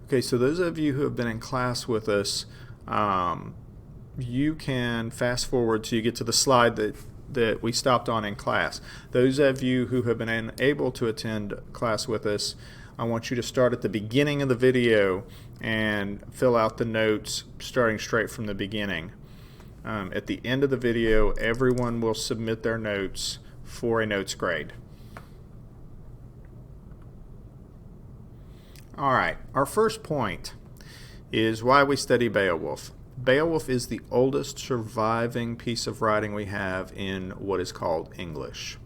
Okay, so those of you who have been in class with us, you can fast forward till you get to the slide that we stopped on in class. Those of you who have been unable to attend class with us, I want you to start at the beginning of the video and fill out the notes starting straight from the beginning. At the end of the video, everyone will submit their notes for a notes grade. Alright, our first point is why we study Beowulf. Beowulf is the oldest surviving piece of writing we have in what is called English.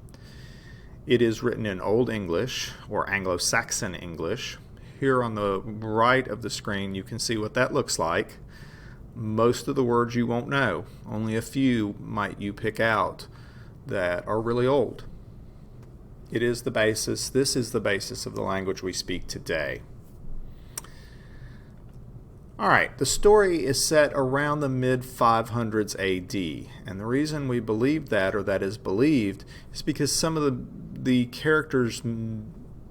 It is written in Old English, or Anglo-Saxon English. Here on the right of the screen you can see what that looks like. Most of the words you won't know. Only a few might you pick out that are really old. It is the basis, this is the basis of the language we speak today. Alright, the story is set around the mid-500s AD, and the reason we believe that, or that is believed, is because some of the characters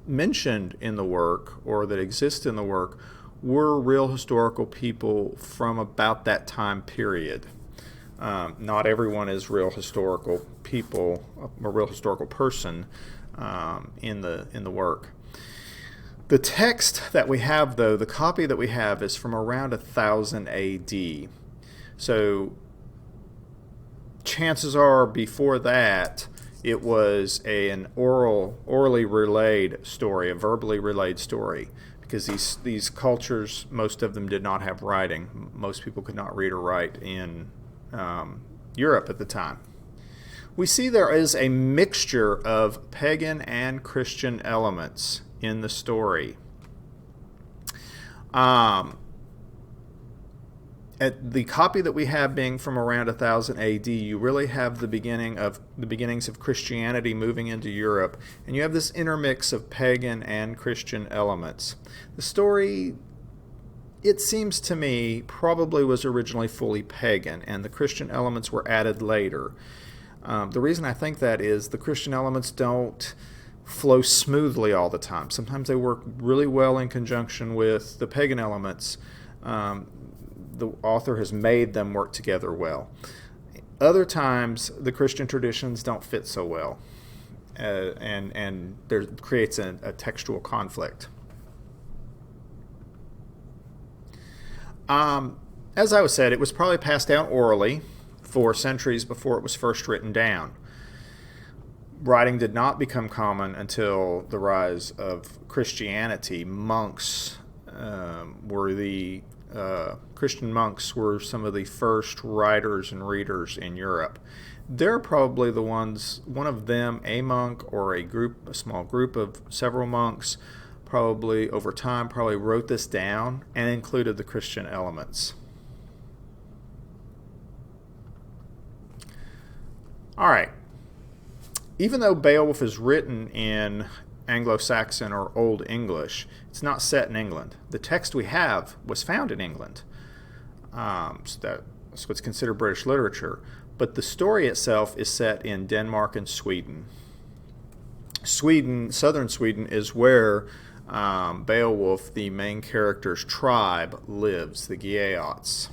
mentioned in the work, or that exist in the work, were real historical people from about that time period. Not everyone is real historical people, a real historical person in the work. The text that we have, though, the copy that we have is from around 1000 AD. So chances are before that it was an orally relayed story, a verbally relayed story, because these cultures, most of them did not have writing. Most people could not read or write in Europe at the time. We see there is a mixture of pagan and Christian elements in the story. At the copy that we have being from around 1000 AD, you really have the beginnings of Christianity moving into Europe, and you have this intermix of pagan and Christian elements. The story, it seems to me, probably was originally fully pagan, and the Christian elements were added later. The reason I think that is the Christian elements don't flow smoothly all the time. Sometimes they work really well in conjunction with the pagan elements. The author has made them work together well. Other times the Christian traditions don't fit so well, and there creates a textual conflict. As I was said, it was probably passed down orally for centuries before it was first written down. Writing did not become common until the rise of Christianity. Christian monks were some of the first writers and readers in Europe. They're probably the ones, one of them, a monk or a small group of several monks, probably over time wrote this down and included the Christian elements. All right. Even though Beowulf is written in Anglo-Saxon or Old English, it's not set in England. The text we have was found in England. So that's what's considered British literature. But the story itself is set in Denmark and Sweden. Southern Sweden, is where Beowulf, the main character's tribe, lives, the Geats.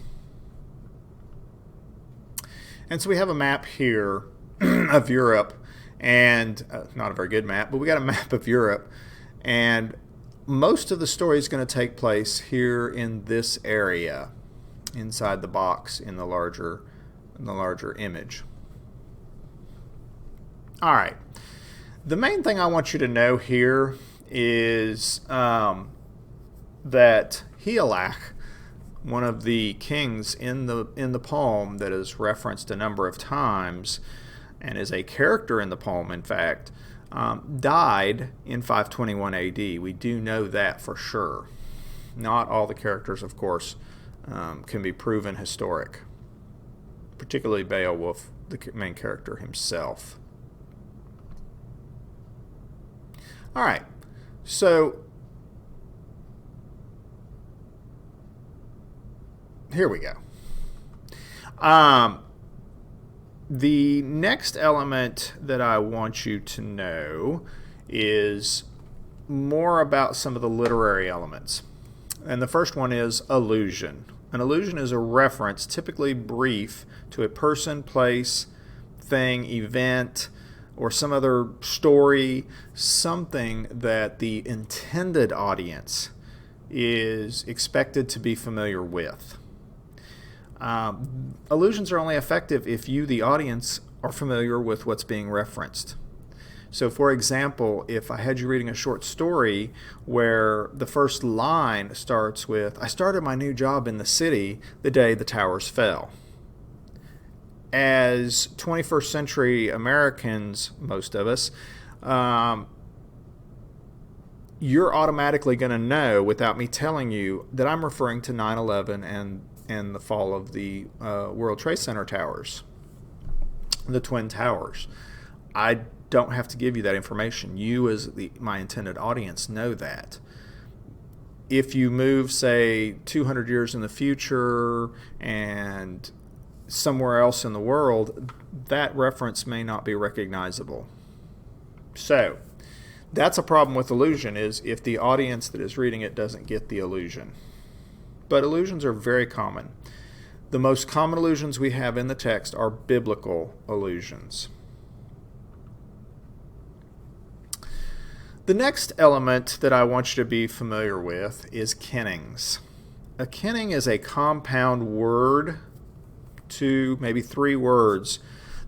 And so we have a map here of Europe, and not a very good map, but we got a map of Europe, and most of the story is going to take place here in this area, inside the box in the larger image. All right, the main thing I want you to know here is that Hygelac, one of the kings in the poem that is referenced a number of times, and is a character in the poem, in fact, died in 521 AD. We do know that for sure. Not all the characters, of course, can be proven historic, particularly Beowulf, the main character himself. All right, so here we go. The next element that I want you to know is more about some of the literary elements. And the first one is allusion. An allusion is a reference, typically brief, to a person, place, thing, event, or some other story, something that the intended audience is expected to be familiar with. Allusions are only effective if you, the audience, are familiar with what's being referenced. So, for example, if I had you reading a short story where the first line starts with, "I started my new job in the city the day the towers fell." As 21st century Americans, most of us, you're automatically going to know, without me telling you, that I'm referring to 9/11 and the fall of the World Trade Center towers, the Twin Towers. I don't have to give you that information. You, as my intended audience, know that. If you move, say, 200 years in the future and somewhere else in the world, that reference may not be recognizable. So, that's a problem with allusion, is if the audience that is reading it doesn't get the allusion. But allusions are very common. The most common allusions we have in the text are biblical allusions. The next element that I want you to be familiar with is kennings. A kenning is a compound word, 2, maybe 3 words,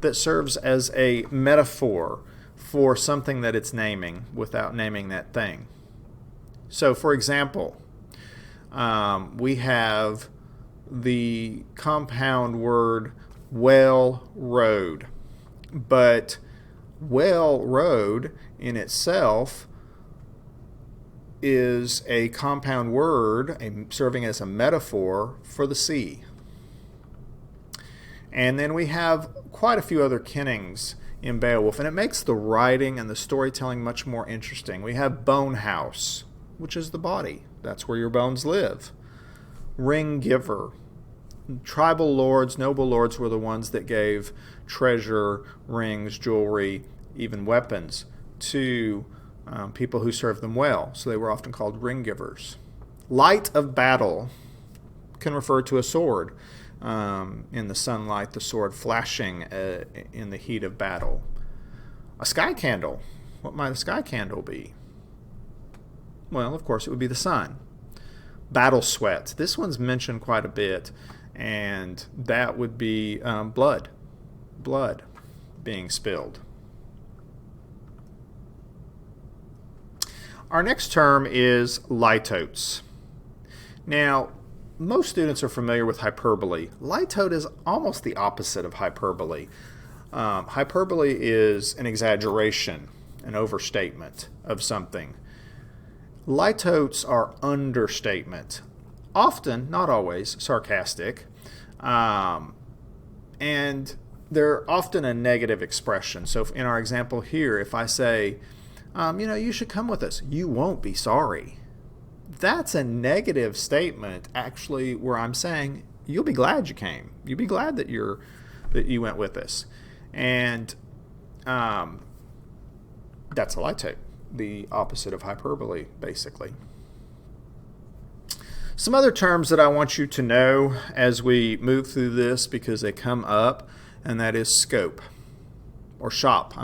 that serves as a metaphor for something that it's naming without naming that thing. So, for example, we have the compound word well road, but well road in itself is a compound word serving as a metaphor for the sea. And then we have quite a few other kennings in Beowulf, and it makes the writing and the storytelling much more interesting. We have bone house, which is the body. That's where your bones live. Ring giver. Tribal lords, noble lords were the ones that gave treasure, rings, jewelry, even weapons to people who served them well. So they were often called ring givers. Light of battle can refer to a sword. In the sunlight, the sword flashing in the heat of battle. A sky candle. What might a sky candle be? Well, of course, it would be the sun. Battle sweat. This one's mentioned quite a bit, and that would be blood. Blood being spilled. Our next term is litotes. Now, most students are familiar with hyperbole. Litote is almost the opposite of hyperbole. Hyperbole is an exaggeration, an overstatement of something. Litotes are understatement, often, not always, sarcastic, and they're often a negative expression. So in our example here, if I say, you should come with us, you won't be sorry. That's a negative statement, actually, where I'm saying, you'll be glad you came. You'll be glad that you went with us. And that's a litote, the opposite of hyperbole, basically. Some other terms that I want you to know as we move through this, because they come up, and that is scope, or shop.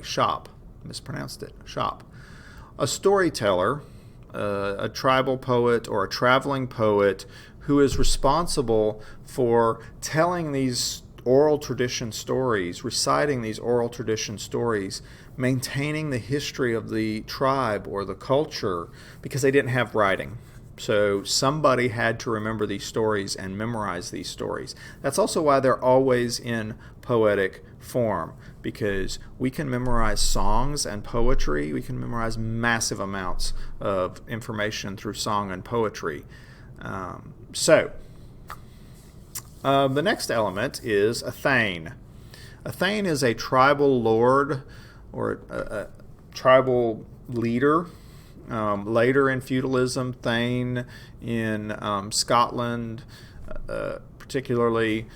Shop. Mispronounced it. Shop. A storyteller, a tribal poet or a traveling poet who is responsible for telling these oral tradition stories, reciting these oral tradition stories, maintaining the history of the tribe or the culture, because they didn't have writing. So somebody had to remember these stories and memorize these stories. That's also why they're always in poetic form, because we can memorize songs and poetry. We can memorize massive amounts of information through song and poetry. The next element is a thane. A thane is a tribal lord or a tribal leader. Later in feudalism, thane in Scotland particularly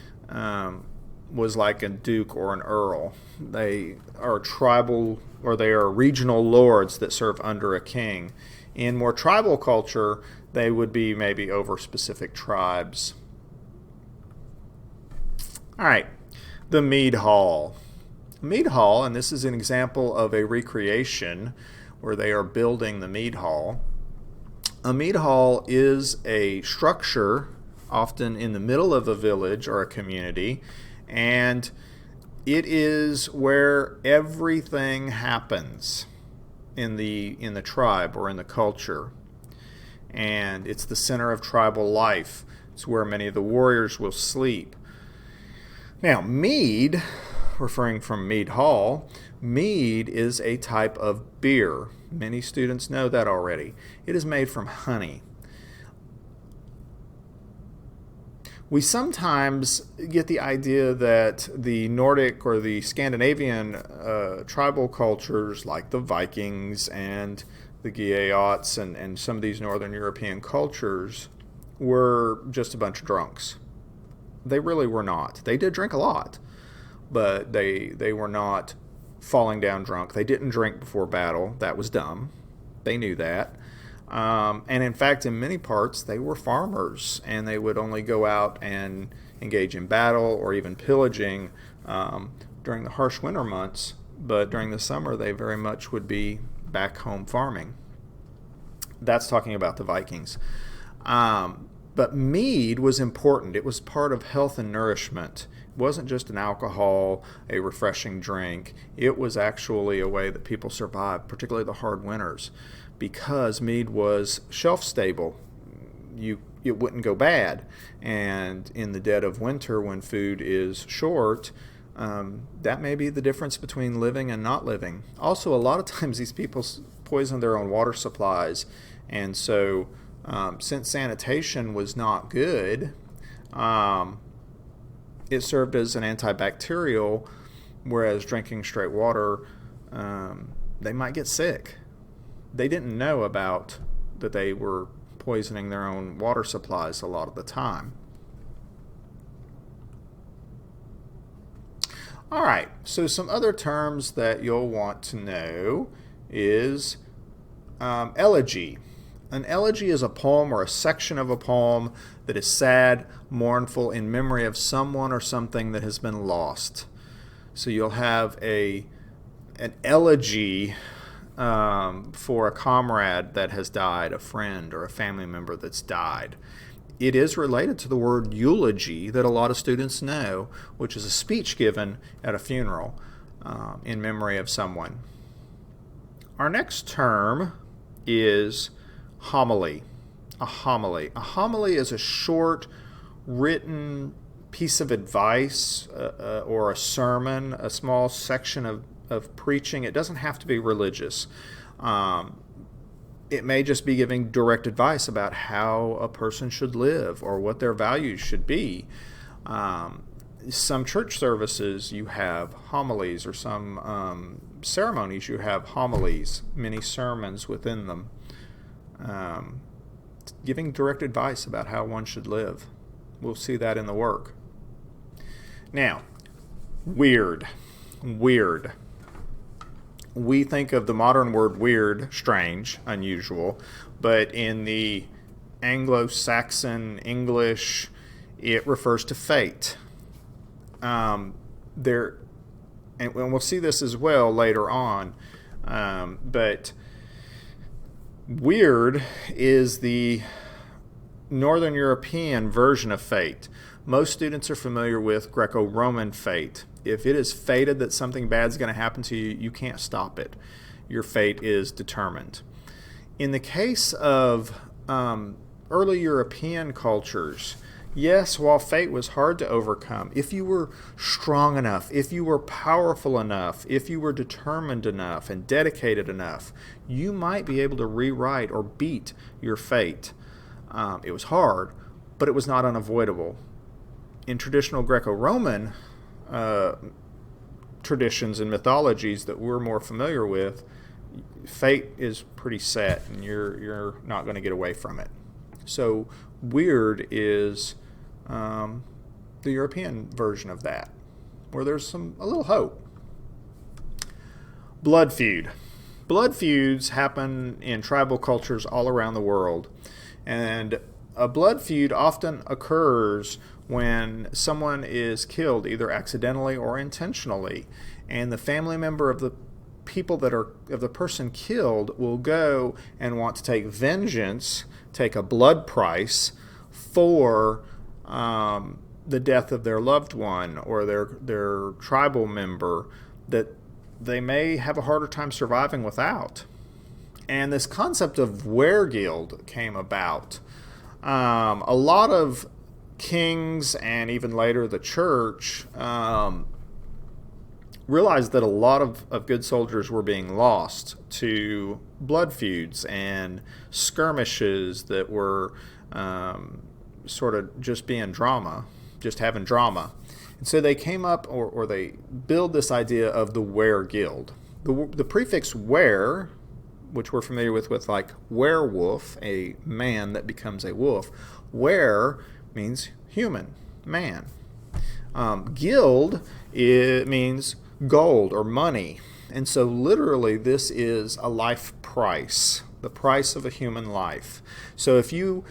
was like a duke or an earl. They are tribal, or they are regional lords that serve under a king. In more tribal culture, they would be maybe over specific tribes. All right, the mead hall. Mead hall, and this is an example of a recreation where they are building the mead hall. A mead hall is a structure often in the middle of a village or a community, and it is where everything happens in the tribe or in the culture. And it's the center of tribal life. It's where many of the warriors will sleep. Now, mead, referring from mead hall, mead is a type of beer. Many students know that already. It is made from honey. We sometimes get the idea that the Nordic or the Scandinavian tribal cultures, like the Vikings and the Geats and some of these Northern European cultures, were just a bunch of drunks. They really were not. They did drink a lot, but they were not falling down drunk. They didn't drink before battle. That was dumb. They knew that. And in fact, in many parts, they were farmers, and they would only go out and engage in battle or even pillaging during the harsh winter months. But during the summer, they very much would be back home farming. That's talking about the Vikings. But mead was important. It was part of health and nourishment. It wasn't just an alcohol, a refreshing drink. It was actually a way that people survived, particularly the hard winters, because mead was shelf stable. It wouldn't go bad. And in the dead of winter, when food is short, that may be the difference between living and not living. Also, a lot of times these people poison their own water supplies. And so since sanitation was not good, it served as an antibacterial, whereas drinking straight water, they might get sick. They didn't know about that they were poisoning their own water supplies a lot of the time. All right, so some other terms that you'll want to know is elegy. An elegy is a poem or a section of a poem that is sad, mournful, in memory of someone or something that has been lost. So you'll have an elegy for a comrade that has died, a friend or a family member that's died. It is related to the word eulogy that a lot of students know, which is a speech given at a funeral in memory of someone. Our next term is homily. A homily. A homily is a short written piece of advice or a sermon, a small section of preaching. It doesn't have to be religious. It may just be giving direct advice about how a person should live or what their values should be. Some church services you have homilies, or some ceremonies you have homilies, many sermons within them, giving direct advice about how one should live. We'll see that in the work. Now, weird. We think of the modern word weird, strange, unusual, but in the Anglo-Saxon English, it refers to fate. And we'll see this as well later on, but weird is the Northern European version of fate. Most students are familiar with Greco-Roman fate. If it is fated that something bad is going to happen to you, you can't stop it. Your fate is determined. In the case of early European cultures, yes, while fate was hard to overcome, if you were strong enough, if you were powerful enough, if you were determined enough and dedicated enough, you might be able to rewrite or beat your fate. It was hard, but it was not unavoidable. In traditional Greco-Roman traditions and mythologies that we're more familiar with, fate is pretty set, and you're not going to get away from it. So weird is the European version of that, where there's a little hope. Blood feud. Blood feuds happen in tribal cultures all around the world. And a blood feud often occurs when someone is killed, either accidentally or intentionally, and the family member of the people that are of the person killed will go and want to take vengeance, take a blood price for the death of their loved one or their tribal member that they may have a harder time surviving without. And this concept of weregild came about. A lot of kings and even later the church realized that a lot of good soldiers were being lost to blood feuds and skirmishes that were sort of just being drama, just having drama. And so they came up, or they build this idea of the weregild. The prefix were, which we're familiar with like werewolf, a man that becomes a wolf. Were means human, man. Gild, it means gold or money. And so literally this is a life price, the price of a human life. So if you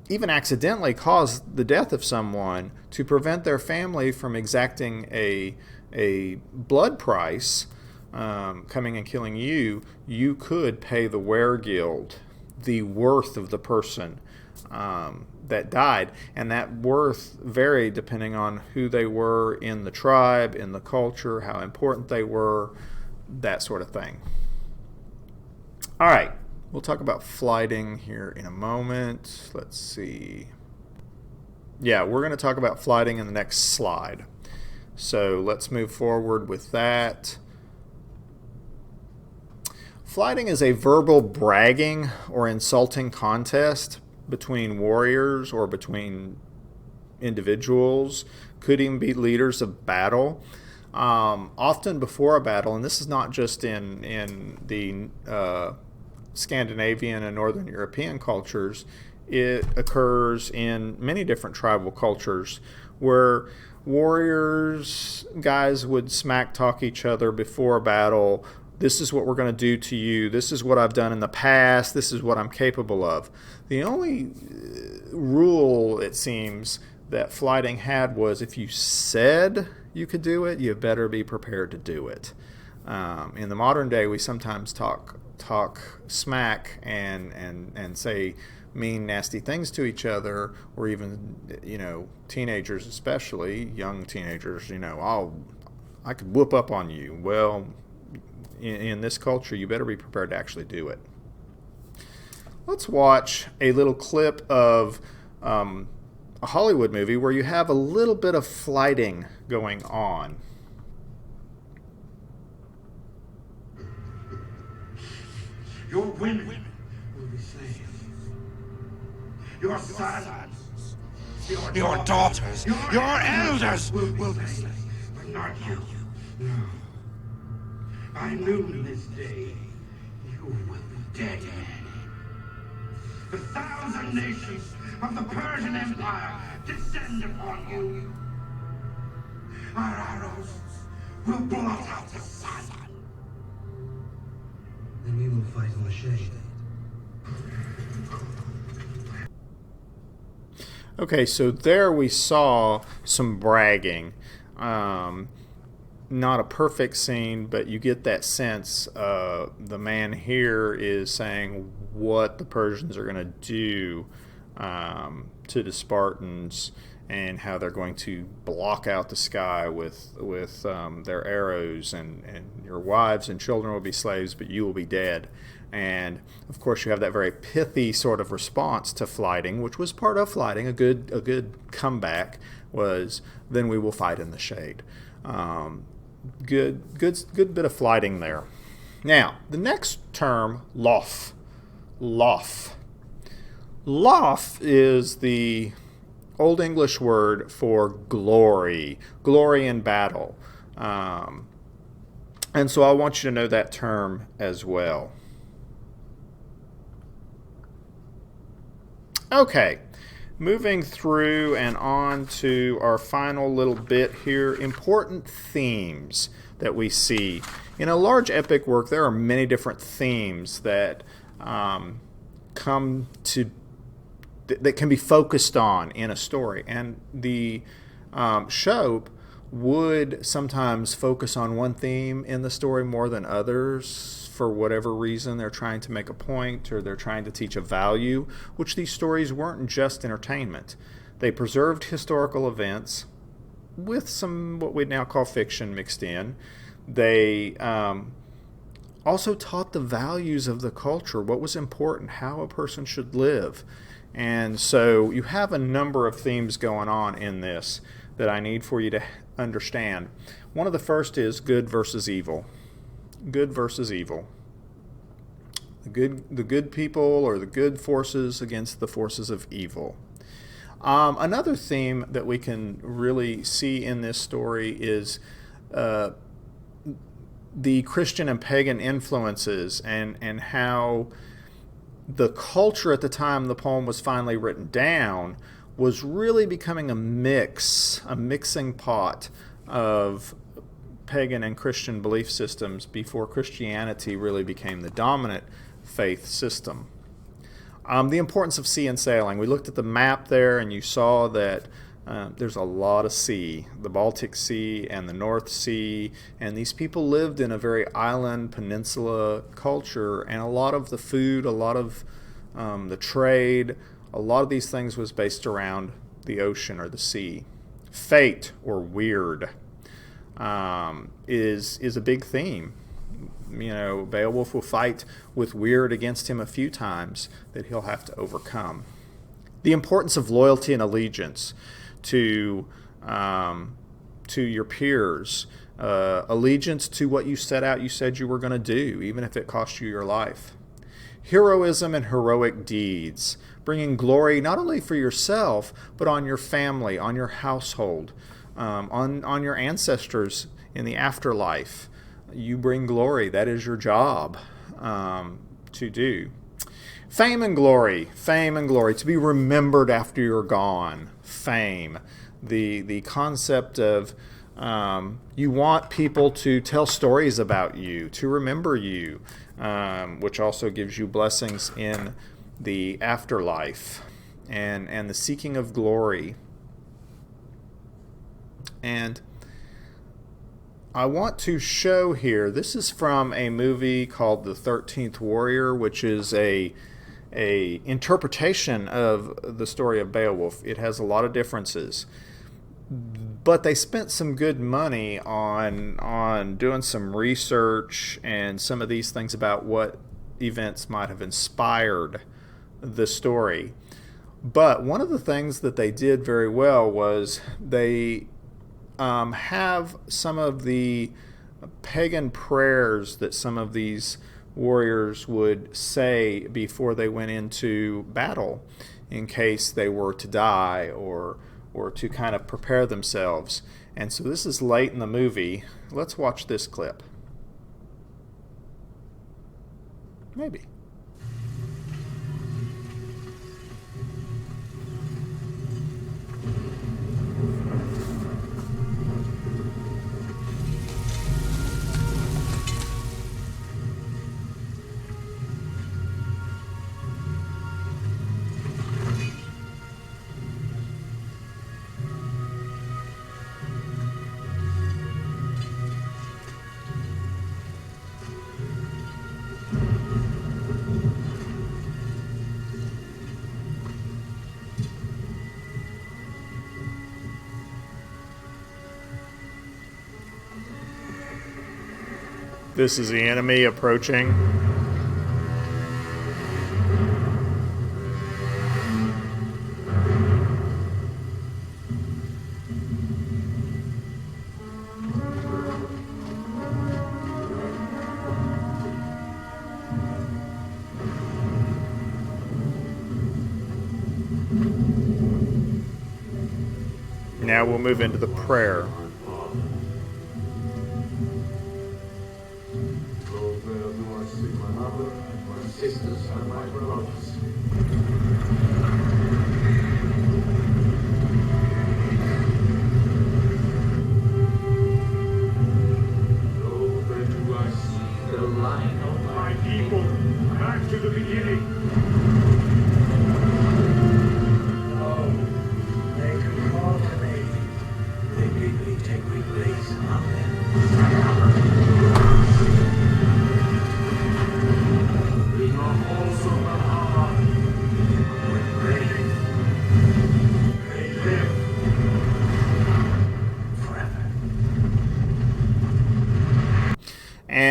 even accidentally cause the death of someone, to prevent their family from exacting a blood price, coming and killing you, you could pay the weregild, the worth of the person that died. And that worth varied depending on who they were in the tribe, in the culture, how important they were, that sort of thing. All right, we'll talk about flighting here in a moment. Let's see. Yeah, we're going to talk about flighting in the next slide. So let's move forward with that. Flighting is a verbal bragging or insulting contest between warriors or between individuals. Could even be leaders of battle. Often before a battle, and this is not just in the Scandinavian and Northern European cultures, it occurs in many different tribal cultures where warriors, guys would smack talk each other before a battle. This is what we're going to do to you. This is what I've done in the past. This is what I'm capable of. The only rule, it seems, that flighting had was if you said you could do it, you better be prepared to do it. In the modern day, we sometimes talk smack and say mean, nasty things to each other, or even, teenagers, especially young teenagers. I could whoop up on you. Well, in this culture, you better be prepared to actually do it. Let's watch a little clip of a Hollywood movie where you have a little bit of flighting going on. Your women will be slaves. Your sons, your daughters, your elders will be slaves, but not you. No. By noon this day, you will be dead. The 1,000 nations of the Persian Empire descend upon you. Our arrows will blot out the sun. Then we will fight in the shade. Okay, so there we saw some bragging. Not a perfect scene, but you get that sense. The man here is saying what the Persians are going to do to the Spartans, and how they're going to block out the sky with their arrows, and your wives and children will be slaves, but you will be dead. And of course, you have that very pithy sort of response to flighting, which was part of flighting. A good comeback was, then we will fight in the shade. Good bit of flighting there. Now, the next term, lof. Lof is the Old English word for glory in battle. And so I want you to know that term as well. Okay, moving through and on to our final little bit here, important themes that we see. In a large epic work, there are many different themes that come that can be focused on in a story. And the show would sometimes focus on one theme in the story more than others for whatever reason. They're trying to make a point or they're trying to teach a value, which these stories weren't just entertainment. They preserved historical events with some what we'd now call fiction mixed in. They also taught the values of the culture, what was important, how a person should live. And so you have a number of themes going on in this that I need for you to understand. One of the first is good versus evil. Good versus evil. The good people or the good forces against the forces of evil. Another theme that we can really see in this story is the Christian and pagan influences and how the culture at the time the poem was finally written down was really becoming a mixing pot of pagan and Christian belief systems before Christianity really became the dominant faith system. The importance of sea and sailing. We looked at the map there and you saw that there's a lot of sea, the Baltic Sea and the North Sea, and these people lived in a very island peninsula culture, and a lot of the food, a lot of the trade, a lot of these things was based around the ocean or the sea. Fate or weird is a big theme. You know, Beowulf will fight with weird against him a few times that he'll have to overcome. The importance of loyalty and allegiance to your peers, allegiance to what you said you were going to do, even if it cost you your life. Heroism and heroic deeds, bringing glory not only for yourself, but on your family, on your household, on your ancestors in the afterlife. You bring glory. That is your job to do. Fame and glory, to be remembered after you're gone. Fame, the concept of you want people to tell stories about you, to remember you, which also gives you blessings in the afterlife, and the seeking of glory. And I want to show here, this is from a movie called The 13th Warrior, which is a interpretation of the story of Beowulf. It has a lot of differences, but they spent some good money on doing some research and some of these things about what events might have inspired the story. But one of the things that they did very well was they have some of the pagan prayers that some of these warriors would say before they went into battle in case they were to die or to kind of prepare themselves. And so this is late in the movie. Let's watch this clip. Maybe. This is the enemy approaching. Now we'll move into the prayer. Sisters and my brothers. Nowhere do I see the line of my people. Back to the beginning.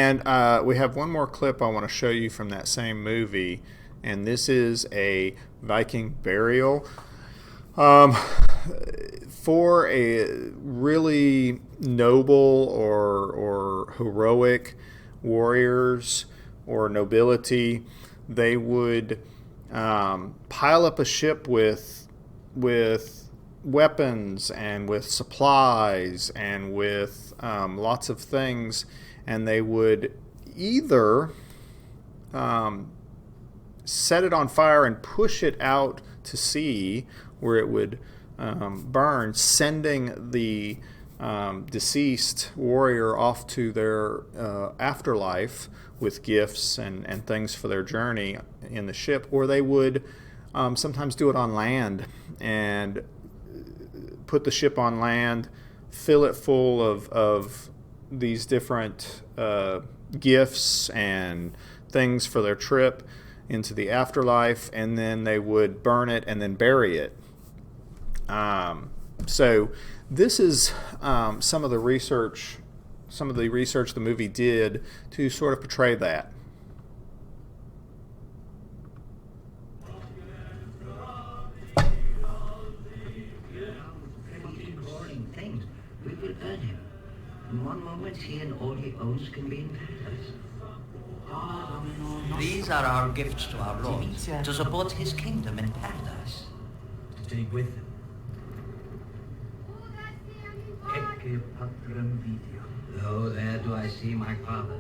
And we have one more clip I want to show you from that same movie, and this is a Viking burial. For a really noble or heroic warriors or nobility, they would pile up a ship with weapons and with supplies and with lots of things, and they would either set it on fire and push it out to sea where it would burn, sending the deceased warrior off to their afterlife with gifts and things for their journey in the ship, or they would sometimes do it on land and put the ship on land, fill it full of these different gifts and things for their trip into the afterlife, and then they would burn it and then bury it. So this is some of the research the movie did to sort of portray that. Things. We will earn him. In one moment, he and all he owns can be in paradise. These are our gifts to our Lord, to support his kingdom in paradise. To take with him. Ecce patrem video. Lo, there do I see my father.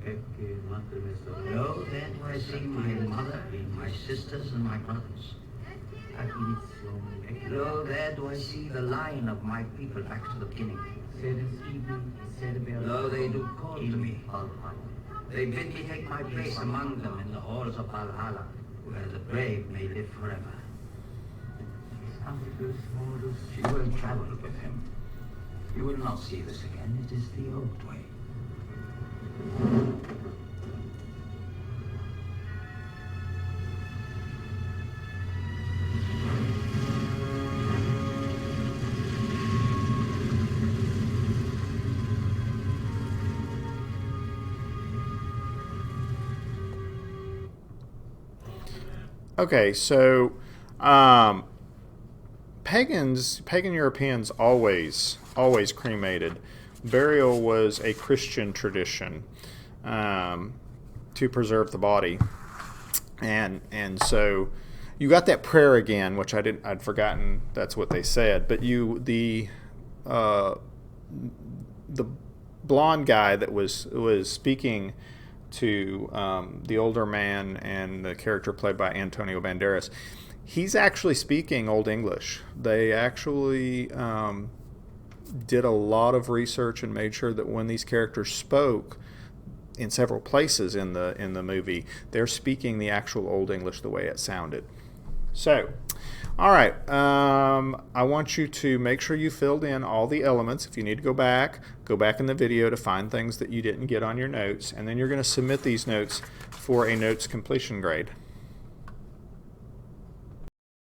Ecce mater est Lo, there do I see my mother, my sisters, and my brothers. ad initium. Lo, there do I see the line of my people back to the beginning. Sedes ibi, sedes Lo, they do call to me. They bid me take my place among them in the halls of Valhalla, where the brave may live forever. Sanctus modus. You will travel with him. You will not see this again. It is the old way. Okay, so pagan Europeans always cremated. Burial was a Christian tradition to preserve the body, and so you got that prayer again, which I'd forgotten that's what they said. But the blonde guy that was speaking to the older man and the character played by Antonio Banderas, he's actually speaking Old English. They actually did a lot of research and made sure that when these characters spoke in several places in the movie, they're speaking the actual Old English the way it sounded. So, all right, I want you to make sure you filled in all the elements. If you need to go back in the video to find things that you didn't get on your notes, and then you're going to submit these notes for a notes completion grade.